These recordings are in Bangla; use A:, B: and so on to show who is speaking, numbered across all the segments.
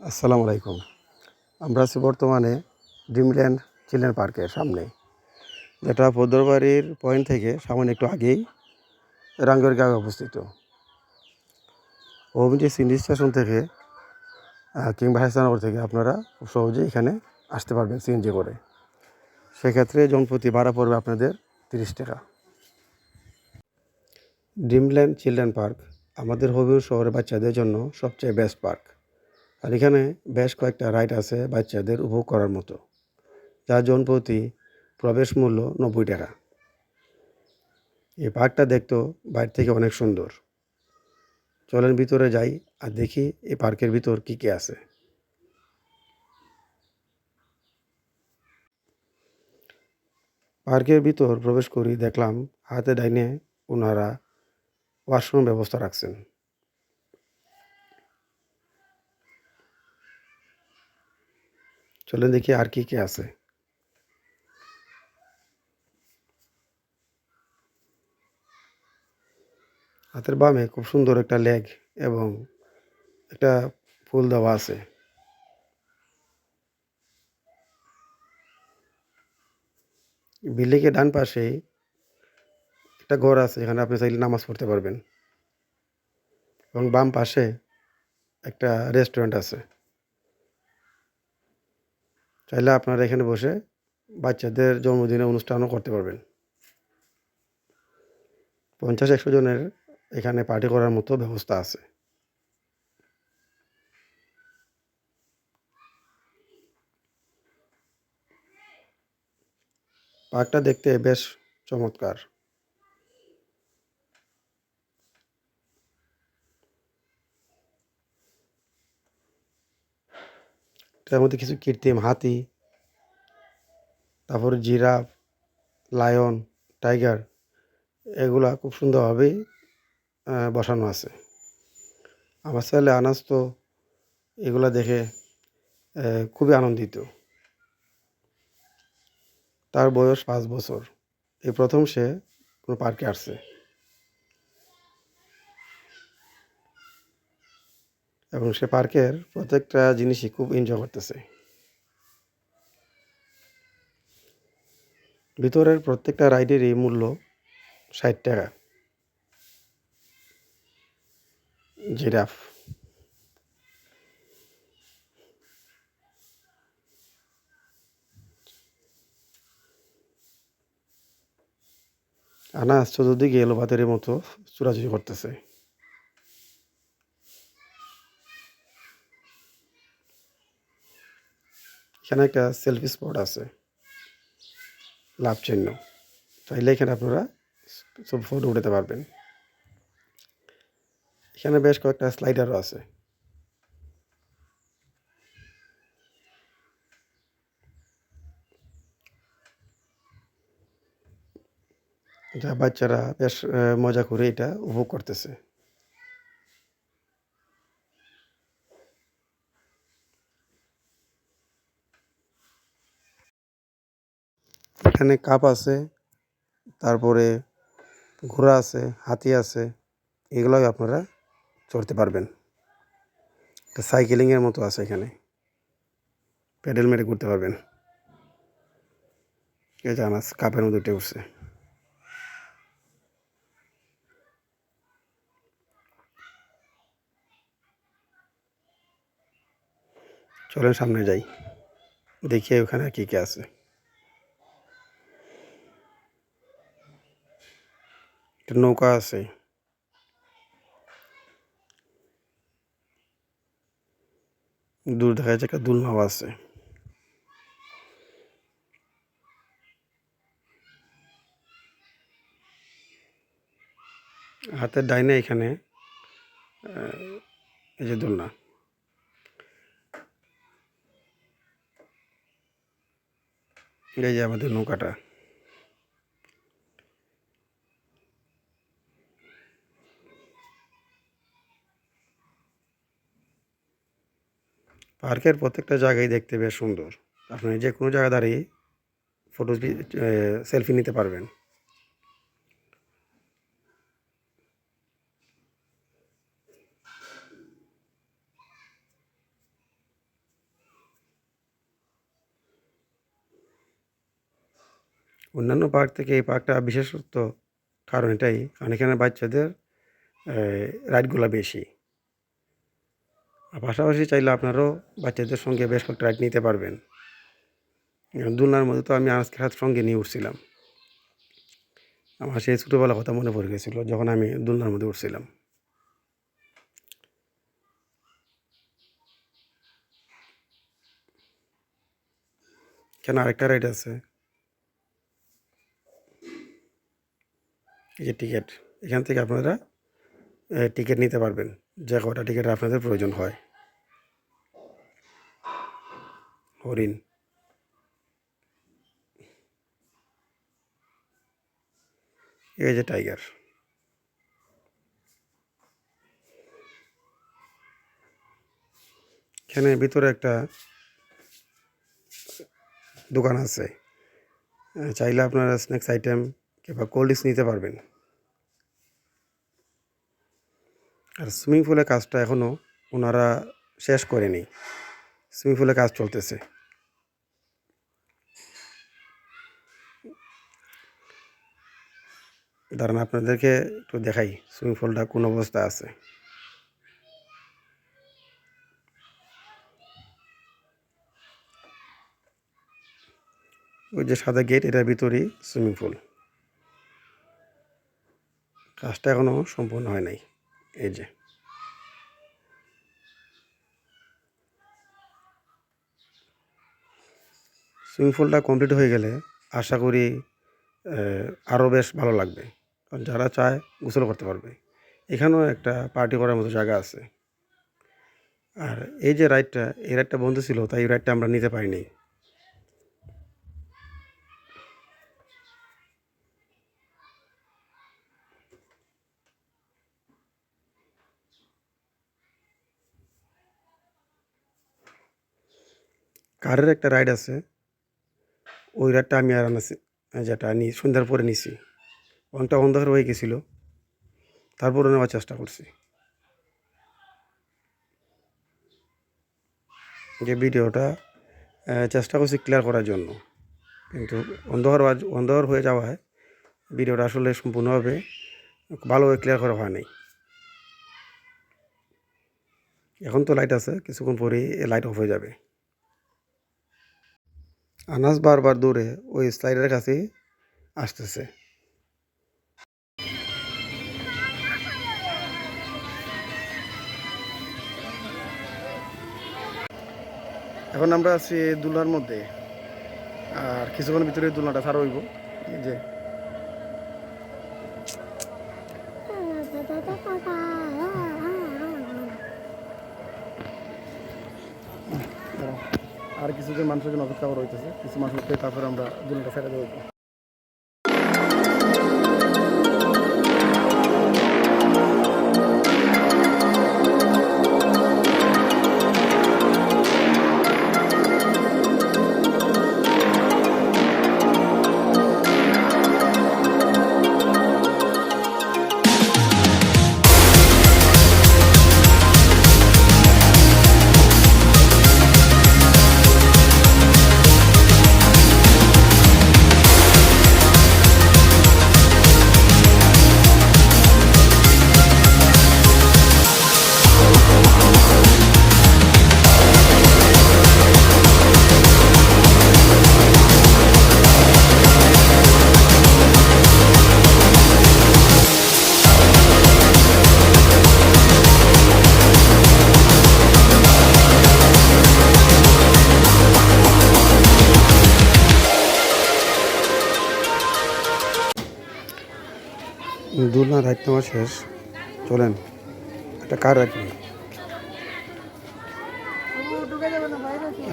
A: আসসালামু আলাইকুম। আমরা আছি বর্তমানে ড্রিমল্যান্ড চিলড্রেন পার্কের সামনে, যেটা পদ্মবাড়ির পয়েন্ট থেকে সামান্য একটু আগেই রাঙ্গুরগাঁও অবস্থিত। ওমজি সিএনজি স্টেশন থেকে কিংবা হাসানগর থেকে আপনারা খুব সহজেই এখানে আসতে পারবেন সিএনজি করে। সেক্ষেত্রে জনপ্রতি ভাড়া পড়বে আপনাদের 30 টাকা। ড্রিমল্যান্ড চিলড্রেন পার্ক আমাদের হবিগঞ্জ শহরের বাচ্চাদের জন্য সবচেয়ে বেস্ট পার্ক। আর এখানে বেশ কয়েকটা রাইড আছে বাচ্চাদের উপভোগ করার মতো, যার জনপ্রতি প্রবেশ মূল্য 90 টাকা। এই পার্কটা দেখতেও বাইরে থেকে অনেক সুন্দর। চলেন ভিতরে যাই আর দেখি এই পার্কের ভিতর কী কী আছে। পার্কের ভিতর প্রবেশ করি, দেখলাম হাতে ডাইনে ওনারা ওয়াশরুম ব্যবস্থা রাখছেন। চলেন দেখি আর কী কী আছে। হাতের বামে খুব সুন্দর একটা লেগ এবং একটা ফুল দেওয়া আছে। বিল্ডিংয়ের ডান পাশেই একটা ঘর আছে, এখানে আপনি চাইলে নামাজ পড়তে পারবেন। এবং বাম পাশে একটা রেস্টুরেন্ট আছে, চাইলে আপনারা এখানে বসে বাচ্চাদের জন্মদিনের অনুষ্ঠানও করতে পারবেন। 50-100 জনের এখানে পার্টি করার মতো ব্যবস্থা আছে। পার্কটা দেখতে বেশ চমৎকার। এটার মধ্যে কিছু কৃত্রিম হাতি, তারপরে জিরাফ, লায়ন, টাইগার, এগুলা খুব সুন্দরভাবেই বসানো আছে। আমার ছেলে আনাস তো এগুলা দেখে খুবই আনন্দিত। তার বয়স 5 বছর। এই প্রথম সে কোনো পার্কে আসছে এবং সে পার্কের প্রত্যেকটা জিনিসই খুব এনজয় করতেছে। ভিতরের প্রত্যেকটা রাইডেরই মূল্য 60 টাকা। জিরাফ, আনাস চতুর্দিকে এলোপাতাড়ির মতো চুরাচুরি করতেছে। এখানে একটা সেলফি স্পট আছে, লাভ চিহ্ন। চাইলে এখানে আপনারা সব ফটো উঠাতে পারবেন। এখানে বেশ কয়েকটা স্লাইডারও আছে। যা বাচ্চারা বেশ মজা করে এটা উপভোগ করতেছে। এখানে কাপ আছে, তারপরে ঘোড়া আছে, হাতি আছে, এগুলোই আপনারা চড়তে পারবেন। একটা সাইকেলিংয়ের মতো আছে, এখানে প্যাডেল মেরে ঘুরতে পারবেন। এই যে আনাস কাপের মধ্যে উঠে উঠছে। চলেন সামনে যাই, দেখি ওখানে কী কী আছে। একটা নৌকা আছে, দূর দেখা যাচ্ছে একটা দুলনাও আছে। হাতের ডাইনে এখানে এই যে দোলনা, এই যে আমাদের নৌকাটা। পার্কের প্রত্যেকটা জায়গায় দেখতে বেশ সুন্দর। আপনি যে কোনো জায়গায় দাঁড়িয়ে ফটো সেলফি নিতে পারবেন। অন্যান্য পার্ক থেকে এই পার্কটা বিশেষত্ব কারণ এটাই, কারণ এখানে বাচ্চাদের রাইডগুলো বেশি। আর পাশাপাশি চাইলে আপনারাও বাচ্চাদের সঙ্গে বেশ কয়েকটা রাইড নিতে পারবেন। দোলনার মধ্যে তো আমি আজকে হাত সঙ্গে নিয়ে উঠছিলাম। আমার সেই ছোটোবেলার কথা মনে পড়ে গেছিলো যখন আমি দোলনার মধ্যে উঠছিলাম। কেন আরেকটা রাইড আছে, এই যে টিকিট, এখান থেকে আপনারা টিকিট নিতে পারবেন, যে কটা টিকিট আপনাদের প্রয়োজন হয়। হরিণ, এই যে টাইগার। এখানে ভিতরে একটা দোকান আছে, চাইলে আপনারা স্ন্যাক্স আইটেম কিংবা কোল্ড ড্রিঙ্কস নিতে পারবেন। আর সুইমিং পুলের কাজটা এখনও ওনারা শেষ করেনি, সুইমিং পুলের কাজ চলতেছে। দাঁড়ান আপনাদেরকে একটু দেখাই সুইমিং পুলটা কোন অবস্থা আছে। ওই যে সাদা গেট, এটার ভিতরেই সুইমিং পুল। কাজটা এখনও সম্পূর্ণ হয় নাই। এই যে সুইমিং পুলটা কমপ্লিট হয়ে গেলে আশা করি আরও বেশ ভালো লাগবে, কারণ যারা চায় গোসল করতে পারবে। এখানেও একটা পার্টি করার মতো জায়গা আছে। আর এই যে রাইডটা, এই রাইডটা বন্ধ ছিল, তাই এই রাইডটা আমরা নিতে পারিনি। কারের একটা রাইড আছে, ওই রাইডটা আমি আর আনাছি, যেটা সন্ধ্যার পরে নিছি। অনেকটা অন্ধকার হয়ে গেছিলো, তারপরে নেওয়ার চেষ্টা করছি। যে ভিডিওটা চেষ্টা করছি ক্লিয়ার করার জন্য, কিন্তু অন্ধকার হয়ে যাওয়ায় ভিডিওটা আসলে সম্পূর্ণভাবে ভালোভাবে ক্লিয়ার করা হয় নাই। এখন তো লাইট আছে, কিছুক্ষণ পরেই লাইট অফ হয়ে যাবে। আনাস বারবার দৌড়ে ওই স্লাইডের কাছে আসতেছে। এখন আমরা আছি দোলনার মধ্যে, আর কিছুক্ষণের ভিতরে দোলনাটা ছাড়া হইব। এই যে আর কিছুজন মানুষের জন্য অপেক্ষা করা হইতেছে, কিছু মানুষ উঠে তারপরে আমরা দোলনাটা ছেড়ে দেবো। দোলনা রাইড নেওয়া শেষ, চলেন একটা কার রাইড নেই।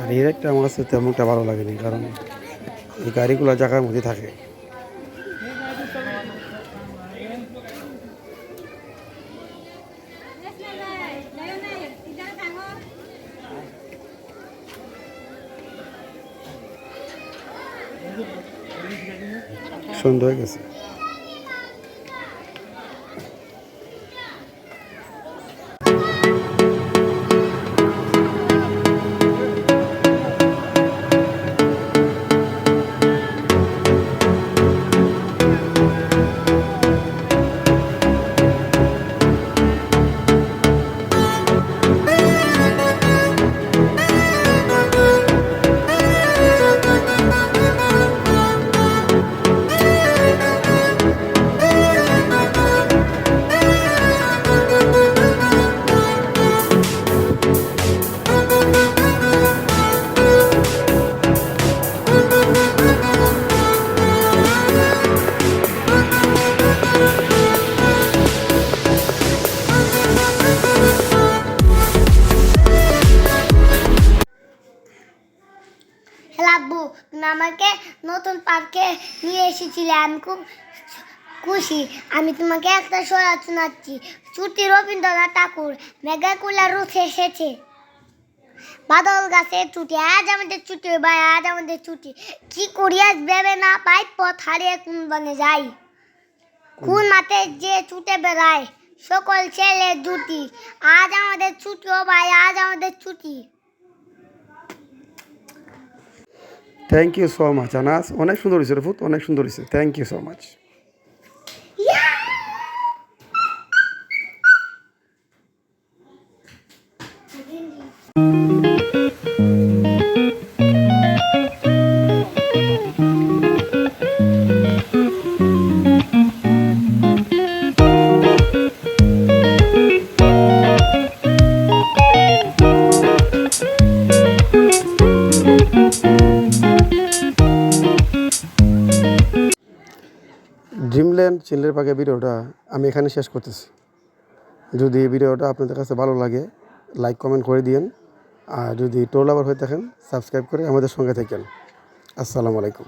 A: আর এই রাইডটা আমার কাছে তেমনটা ভালো লাগেনি, কারণ এই গাড়িগুলো জায়গার মধ্যে থাকে। সন্ধ্যা হয়ে গেছে।
B: আব্বু, তুমি আমাকে নতুন পার্কে নিয়ে এসেছিলে, আমি খুব খুশি। আমি তোমাকে একটা সোরা শোনাচ্ছি। ছুটি রবীন্দ্রনাথ ঠাকুর, মেঘাকুলা রুথ এসেছে, বাদল গাছে ছুটি, আজ আমাদের ছুটি ভাই, আজ আমাদের ছুটি। কি করি আজ ভেবে না পাই, পথ হারিয়ে কোন বনে যাই। কোন মাঠে যে ছুটে বেড়ায় সকল ছেলে দুটি, আজ আমাদের ছুটি ও ভাই, আজ আমাদের ছুটি।
A: Thank you so much Anas, অনেক সুন্দর হয়েছে রফুত, অনেক সুন্দর হয়েছে, thank you so much. Dreamland children পার্কের ভিডিওটা আমি এখানে শেষ করতেছি। যদি এই ভিডিওটা আপনাদের কাছে ভালো লাগে, লাইক কমেন্ট করে দিন, আর যদি টোল আবার হয়ে থাকেন সাবস্ক্রাইব করে আমাদের সঙ্গে থাকেন। আসসালামু আলাইকুম।